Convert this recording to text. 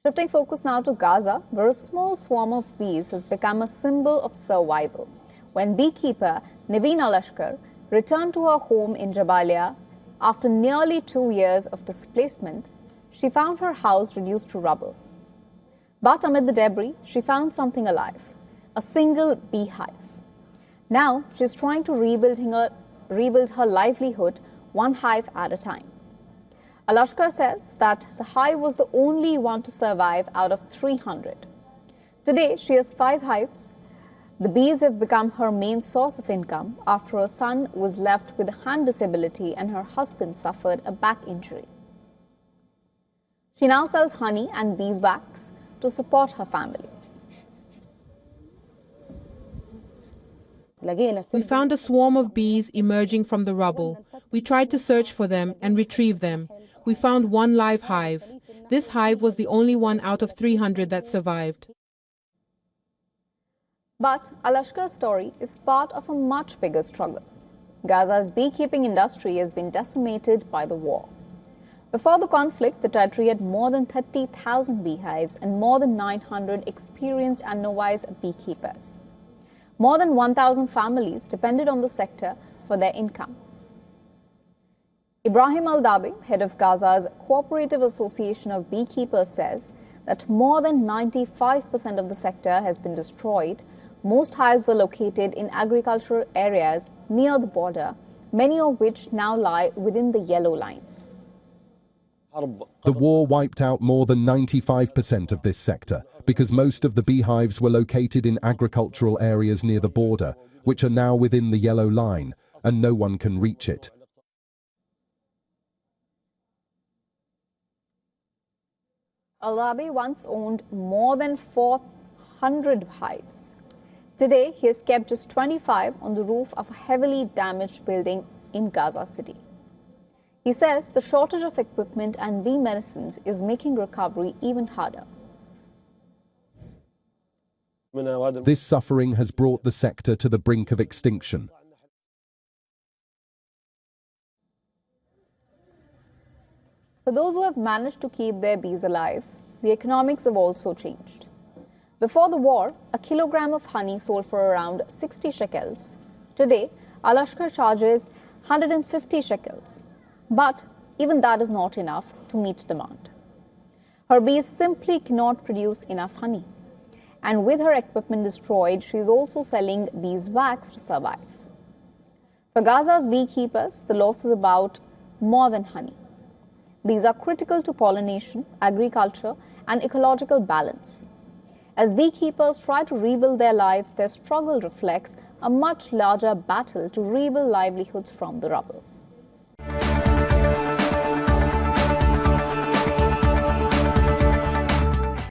Shifting focus now to Gaza, where a small swarm of bees has become a symbol of survival. When beekeeper Niveeen Al-Ashkar returned to her home in Jabalia after nearly 2 years of displacement, she found her house reduced to rubble. But amid the debris, she found something alive, a single beehive. Now she's trying to rebuild her livelihood one hive at a time. Al-Ashkar says that the hive was the only one to survive out of 300. Today, she has 5 hives. The bees have become her main source of income after her son was left with a hand disability and her husband suffered a back injury. She now sells honey and beeswax to support her family. We found a swarm of bees emerging from the rubble. We tried to search for them and retrieve them. We found one live hive. This hive was the only one out of 300 that survived. But Al-Ashkar's story is part of a much bigger struggle. Gaza's beekeeping industry has been decimated by the war. Before the conflict, the territory had more than 30,000 beehives and more than 900 experienced and novice beekeepers. More than 1,000 families depended on the sector for their income. Ibrahim Al-Dabi, head of Gaza's Cooperative Association of Beekeepers, says that more than 95% of the sector has been destroyed. Most hives were located in agricultural areas near the border, many of which now lie within the yellow line. The war wiped out more than 95% of this sector because most of the beehives were located in agricultural areas near the border, which are now within the yellow line, and no one can reach it. Al-Dabi once owned more than 400 hives. Today, he has kept just 25 on the roof of a heavily damaged building in Gaza City. He says the shortage of equipment and bee medicines is making recovery even harder. This suffering has brought the sector to the brink of extinction. For those who have managed to keep their bees alive, the economics have also changed. Before the war, a kilogram of honey sold for around 60 shekels. Today, Al-Ashkar charges 150 shekels. But even that is not enough to meet demand. Her bees simply cannot produce enough honey. And with her equipment destroyed, she is also selling beeswax to survive. For Gaza's beekeepers, the loss is about more than honey. Bees are critical to pollination, agriculture, and ecological balance. As beekeepers try to rebuild their lives, their struggle reflects a much larger battle to rebuild livelihoods from the rubble.